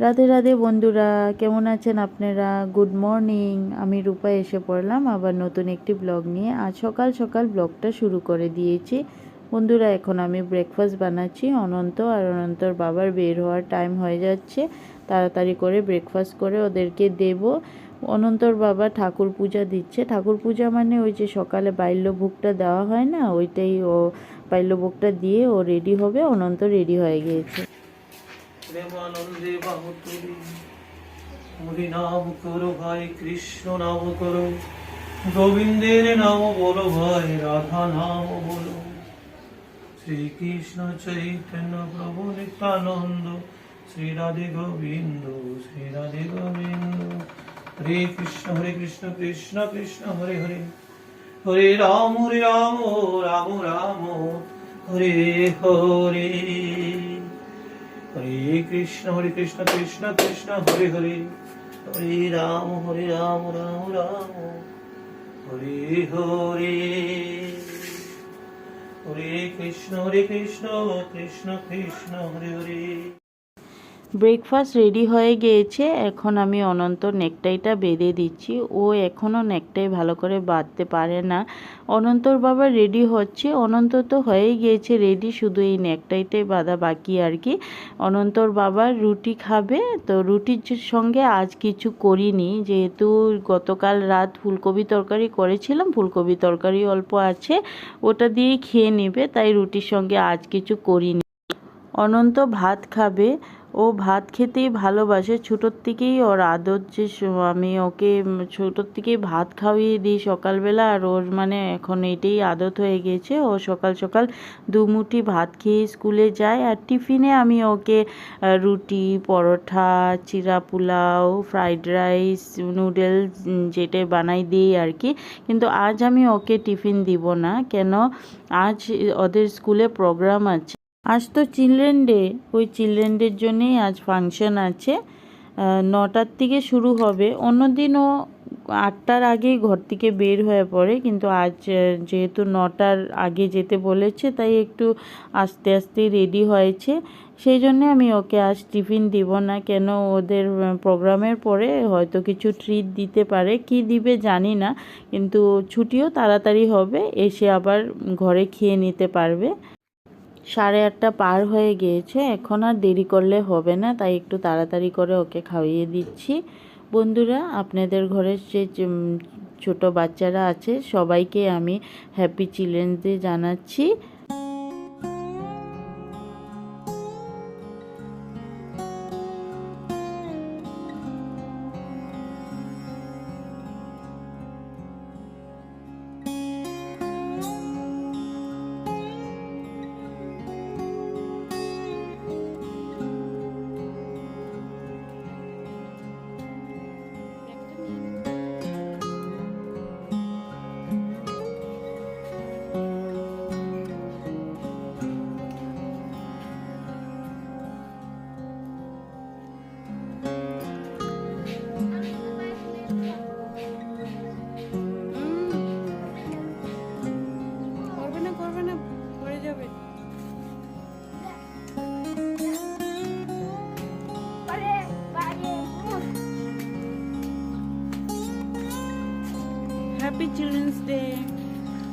রাধে রাধে বন্ধুরা, কেমন আছেন আপনারা? Good morning. আমি রূপা এসে পড়লাম আবার নতুন একটি ব্লগ নিয়ে। আজ সকাল সকাল ব্লগটা শুরু করে দিয়েছি। বন্ধুরা, এখন আমি ব্রেকফাস্ট বানাচ্ছি। অনন্ত আর অনন্তর বাবার বের হওয়ার টাইম হয়ে যাচ্ছে। তাড়াতাড়ি করে ব্রেকফাস্ট করে ওদেরকে দেব। অনন্তর বাবা ঠাকুর পূজা দিচ্ছে। ঠাকুর পূজা মানে ওই যে সকালে বাল্যভোগটা দেওয়া হয় না, ওইটাই। ও বাল্যভোগটা দিয়ে ও রেডি হবে। অনন্ত রেডি হয়ে গিয়েছে। প্রেমানন্দে বাহুতুরি হরি নাম করো ভাই, কৃষ্ণ নাম করো, গোবিন্দের নাম বলো ভাই, রাধা নাম বলো। শ্রীকৃষ্ণ চৈতন্য প্রভু নিত্যানন্দ, শ্রী রাধে গোবিন্দ, শ্রী রাধে গোবিন্দ। হরে কৃষ্ণ কৃষ্ণ কৃষ্ণ হরে হরে, হরে রাম রাম রাম হরে হরে। হরে কৃষ্ণ কৃষ্ণ কৃষ্ণ হরে হরে, হরে রাম রাম রাম হরে হরে। হরে কৃষ্ণ কৃষ্ণ কৃষ্ণ হরে হরে। ব্রেকফাস্ট রেডি হয়ে গিয়েছে। এখন আমি অনন্ত নেকটাইটা বেঁধে দিচ্ছি। ও এখনও নেকটাই ভালো করে বাঁধতে পারে না। অনন্তর বাবা রেডি হচ্ছে। অনন্ত তো হয়েই গিয়েছে রেডি, শুধু এই নেকটাইটাই বাঁধা বাকি আর কি। অনন্তর বাবা রুটি খাবে, তো রুটির সঙ্গে আজ কিছু করিনি, যেহেতু গতকাল রাত ফুলকপি তরকারি করেছিলাম, ফুলকপি তরকারি অল্প আছে, ওটা দিয়েই খেয়ে নেবে, তাই রুটির সঙ্গে আজ কিছু করিনি। অনন্ত ভাত খাবে। ও ভাত খেতেই ভালোবাসে। ছোটোর থেকেই ওর আদত যে আমি ওকে ছোটোর থেকেই ভাত খাইয়ে দিই সকালবেলা, আর ওর মানে এখন এটাই আদত হয়ে গেছে। ও সকাল সকাল দুমুঠি ভাত খেয়ে স্কুলে যায়। আর টিফিনে আমি ওকে রুটি, পরোটা, চিরা পোলাও, ফ্রাইড রাইস, নুডলস যেটা বানাই দিই আর কি। কিন্তু আজ আমি ওকে টিফিন দিব না। কেন? আজ ওদের স্কুলে প্রোগ্রাম আছে। আজ তো চিলড্রেন ডে, ওই চিলড্রেন ডের জন্যেই আজ ফাংশন আছে। 9টার থেকে শুরু হবে। অন্যদিন ও 8টার আগেই ঘর থেকে বের হয়ে পড়ে, কিন্তু আজ যেহেতু 9টার আগে যেতে বলেছে, তাই একটু আস্তে আস্তে রেডি হয়েছে। সেই জন্যে আমি ওকে আজ টিফিন দিব না। কেন? ওদের প্রোগ্রামের পরে হয়তো কিছু ট্রিট দিতে পারে, কি দিবে জানি না, কিন্তু ছুটিও তাড়াতাড়ি হবে, এসে আবার ঘরে খেয়ে নিতে পারবে। 8:30 পার হয়ে গিয়েছে, এখন আর দেরি করলে হবে না, তাই একটু তাড়াতাড়ি করে ওকে খাইয়ে দিচ্ছি। বন্ধুরা, আপনাদের ঘরের যে ছোট বাচ্চারা আছে সবাইকে আমি হ্যাপি চিলড্রেন্স ডে জানাচ্ছি। Happy Children's Day.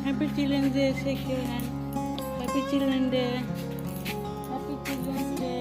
Happy Children's Day, shake your hand. Happy Children's Day. Happy Children's Day.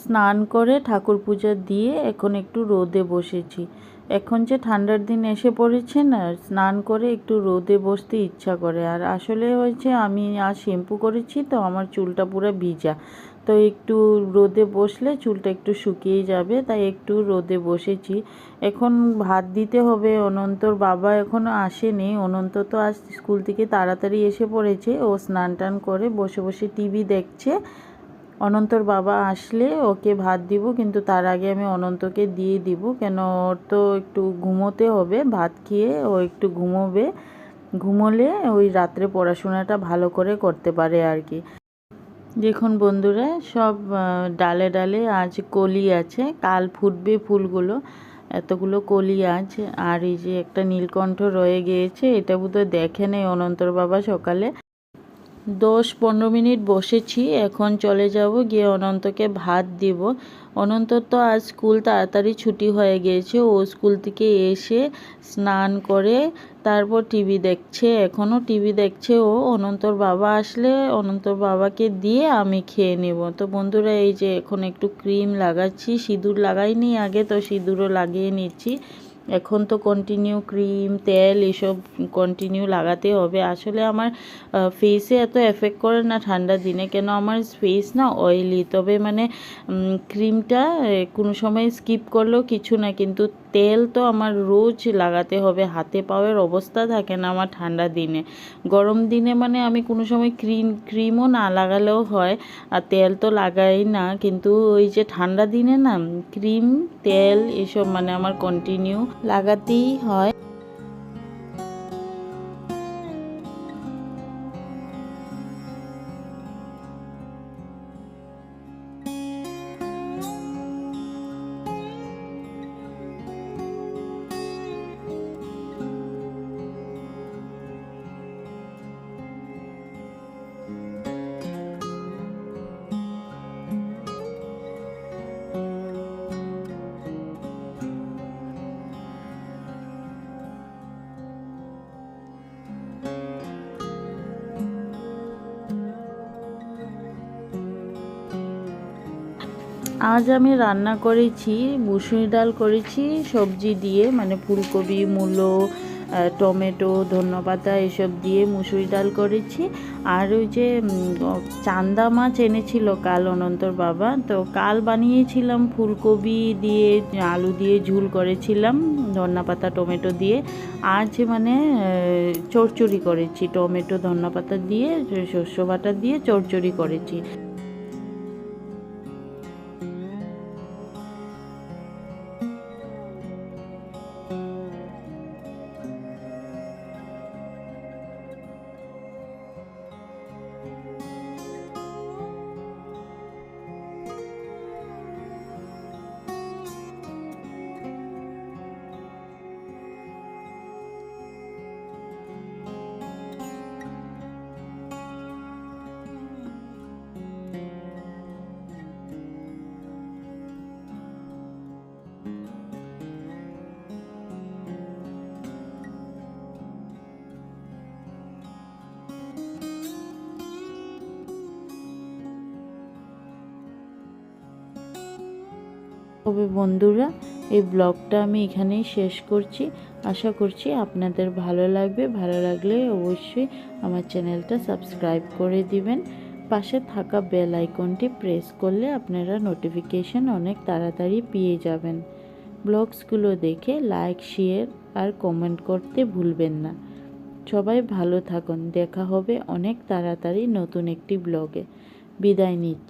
স্নান করে ঠাকুর পূজা দিয়ে এখন একটু রোদে বসেছি। এখন যে ঠান্ডার দিন এসে পড়েছে না, স্নান করে একটু রোদে বসতে ইচ্ছা করে। আর আসলে হয়েছে আমি আজ শ্যাম্পু করেছি তো আমার চুলটা পুরো ভিজা, তো একটু রোদে বসলে চুলটা একটু শুকিয়ে যাবে, তাই একটু রোদে বসেছি। এখন ভাত দিতে হবে। অনন্তর বাবা এখনও আসেনি। অনন্ত তো আজ স্কুল থেকে তাড়াতাড়ি এসে পড়েছে। ও স্নান টান করে বসে বসে টিভি দেখছে। অনন্তর বাবা আসলে ওকে ভাত দিব, কিন্তু তার আগে আমি অনন্তকে দিয়ে দিব, কেন ওর তো একটু ঘুমোতে হবে। ভাত খেয়ে ও একটু ঘুমোবে, ঘুমোলে ওই রাত্রে পড়াশোনাটা ভালো করে করতে পারে আর কি। দেখুন বন্ধুরা, সব ডালে ডালে আজ কলি আছে, কাল ফুটবে ফুলগুলো। এতগুলো কলি আছে। আর এই যে একটা নীলকণ্ঠ রয়ে গিয়েছে, এটা বোধহয় দেখে নেই অনন্তর বাবা সকালে। 10-15 মিনিট বসেছি, এখন চলে যাব, গিয়ে অনন্তকে ভাত দিব। অনন্তর তো আজ স্কুল তাড়াতাড়ি ছুটি হয়ে গিয়েছে। ও স্কুল থেকে এসে স্নান করে তারপর টিভি দেখছে, এখনও টিভি দেখছে ও। অনন্তর বাবা আসলে অনন্তর বাবাকে দিয়ে আমি খেয়ে নেব। তো বন্ধুরা, এই যে এখন একটু ক্রিম লাগাচ্ছি, সিঁদুর লাগাইনি আগে, তো সিঁদুরও লাগিয়ে নিচ্ছি। এখন তো কন্টিনিউ ক্রিম তেল এসব কন্টিনিউ লাগাতে হবে। আসলে আমার ফেসে এত এফেক্ট করে না ঠান্ডার দিনে, কেন আমার ফেস না অয়েলি। তবে মানে ক্রিমটা কোনো সময় স্কিপ করলেও কিছু না, কিন্তু তেল তো আমার রোজ লাগাতে হবে। হাতে পাওয়ার অবস্থা থাকে না আমার ঠান্ডা দিনে। গরম দিনে মানে আমি কোনো সময় ক্রিমও না লাগালেও হয়, আর তেল তো লাগাই না। কিন্তু ওই যে ঠান্ডা দিনে না ক্রিম তেল এসব মানে আমার কন্টিনিউ লাগাতেই হয়। আজ আমি রান্না করেছি মুসুরি ডাল করেছি সবজি দিয়ে, মানে ফুলকপি মূলো টমেটো ধনেপাতা এসব দিয়ে মুসুরি ডাল করেছি। আর ওই যে চান্দা মাছ এনেছিল কাল অনন্তর বাবা, তো কাল বানিয়েছিলাম ফুলকপি দিয়ে আলু দিয়ে ঝুল করেছিলাম ধনেপাতা টমেটো দিয়ে। আজ মানে চচ্চড়ি করেছি, টমেটো ধনেপাতা দিয়ে শস্য বাটা দিয়ে চচ্চড়ি করেছি। তবে বন্ধুরা, এই ব্লগটা আমি এখানেই শেষ করছি। আশা করছি আপনাদের ভালো লাগবে। ভালো লাগলে অবশ্যই আমার চ্যানেলটা সাবস্ক্রাইব করে দিবেন। পাশে থাকা বেল আইকনটি প্রেস করলে আপনারা নোটিফিকেশন অনেক তাড়াতাড়ি পেয়ে যাবেন। ব্লগসগুলো দেখে লাইক শেয়ার আর কমেন্ট করতে ভুলবেন না। সবাই ভালো থাকুন। দেখা হবে অনেক তাড়াতাড়ি নতুন একটি ব্লগে। বিদায় নিচ্ছি।